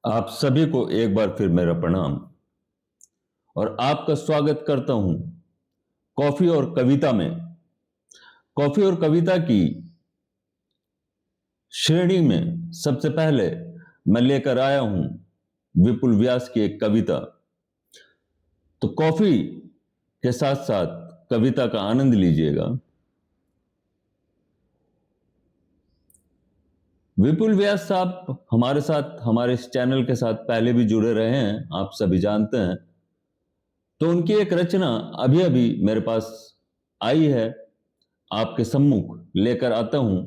आप सभी को एक बार फिर मेरा प्रणाम और आपका स्वागत करता हूं कॉफी और कविता में। कॉफी और कविता की श्रेणी में सबसे पहले मैं लेकर आया हूं विपुल व्यास की एक कविता। तो कॉफी के साथ साथ कविता का आनंद लीजिएगा। विपुल व्यास साहब हमारे साथ, हमारे इस चैनल के साथ पहले भी जुड़े रहे हैं, आप सभी जानते हैं। तो उनकी एक रचना अभी अभी मेरे पास आई है, आपके सम्मुख लेकर आता हूं।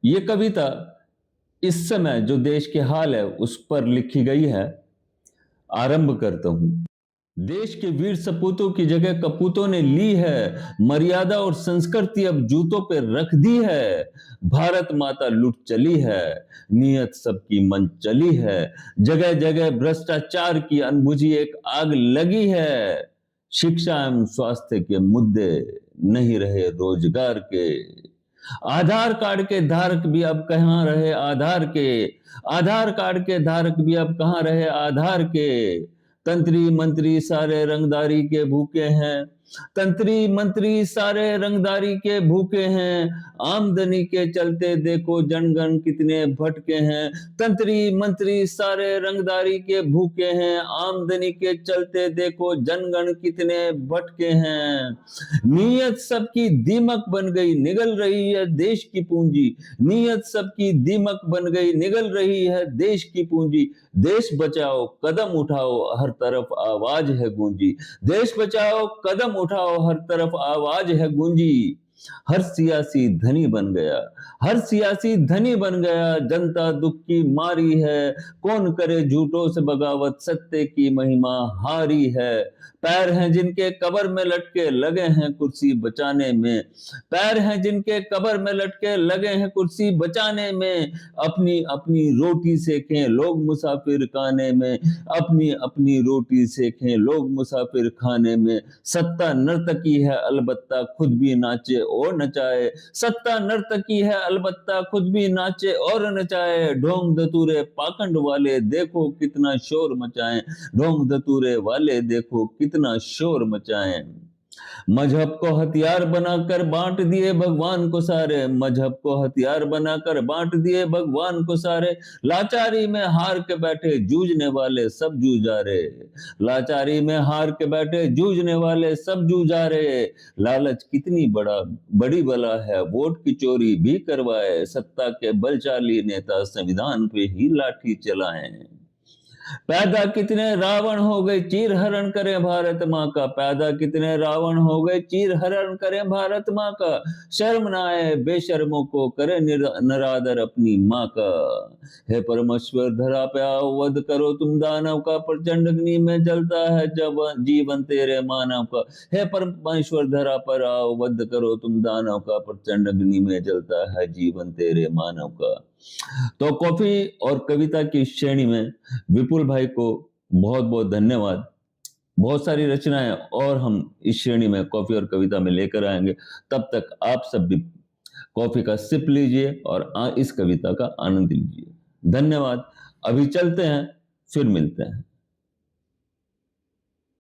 ये कविता इस समय जो देश के हाल है उस पर लिखी गई है। आरंभ करता हूं। देश के वीर सपूतों की जगह कपूतों ने ली है, मर्यादा और संस्कृति अब जूतों पे रख दी है। भारत माता लुट चली है, नियत सबकी मन चली है। जगह जगह भ्रष्टाचार की अनबुझी एक आग लगी है। शिक्षा एवं स्वास्थ्य के मुद्दे नहीं रहे रोजगार के। आधार कार्ड के धारक भी अब कहां रहे आधार के। आधार कार्ड के धारक भी अब कहां रहे आधार के। तंत्री मंत्री सारे रंगदारी के भूखे हैं। तंत्री मंत्री सारे रंगदारी के भूखे हैं। आमदनी के चलते देखो जनगण कितने भटके हैं। तंत्री मंत्री सारे रंगदारी के भूखे हैं। आमदनी के चलते देखो जनगण कितने भटके हैं। नीयत सबकी दीमक बन गई निगल रही है देश की पूंजी। नीयत सबकी दीमक बन गई निगल रही है देश की पूंजी। देश बचाओ कदम उठाओ हर तरफ आवाज है गूंजी। देश बचाओ कदम उठाओ हर तरफ आवाज है गूंजी। हर सियासी धनी बन गया, हर सियासी धनी बन गया। जनता दुख की मारी है। कौन करे झूठों से बगावत, सत्य की महिमा हारी है। पैर हैं जिनके कब्र में लटके लगे हैं कुर्सी बचाने में। पैर हैं जिनके कब्र में लटके लगे हैं कुर्सी बचाने में। अपनी अपनी रोटी सेकें लोग मुसाफिर खाने में। अपनी अपनी रोटी सेकें लोग मुसाफिर खाने में। सत्ता नर्तकी है अलबत्ता खुद भी नाचे और नचाए। सत्ता नर्तकी है अलबत्ता खुद भी नाचे और नचाए। ढोंग धतूरे पाखंड वाले देखो कितना शोर मचाएं। ढोंग धतूरे वाले देखो कितना शोर मचाएं। मजहब को हथियार बनाकर बांट दिए भगवान को सारे। मजहब को हथियार बनाकर बांट दिए भगवान को सारे। लाचारी में हार के बैठे जूझने वाले सब जूझारे। लाचारी में हार के बैठे जूझने वाले सब जूझारे। लालच कितनी बड़ी बला है, वोट की चोरी भी करवाए। सत्ता के बलशाली नेता संविधान पे ही लाठी चलाएं। पैदा कितने रावण हो गए चीर हरण करें भारत माँ का। पैदा कितने रावण हो गए चीर हरण करें भारत माँ का। शर्म न आए बेशर्मों को करे नरादर अपनी माँ का। हे परमेश्वर धरा पे आओ वध करो तुम दानव का। प्रचंड अग्नि में जलता है जब जीवन तेरे मानव का। हे परमेश्वर धरा पर आओ वध करो तुम दानव का। प्रचंड अग्नि में जलता है जीवन तेरे मानव का। तो कॉफी और कविता की श्रेणी में विपुल भाई को बहुत बहुत धन्यवाद। बहुत सारी रचनाएं और हम इस श्रेणी में कॉफी और कविता में लेकर आएंगे। तब तक आप सब भी कॉफी का सिप लीजिए और इस कविता का आनंद लीजिए। धन्यवाद। अभी चलते हैं, फिर मिलते हैं।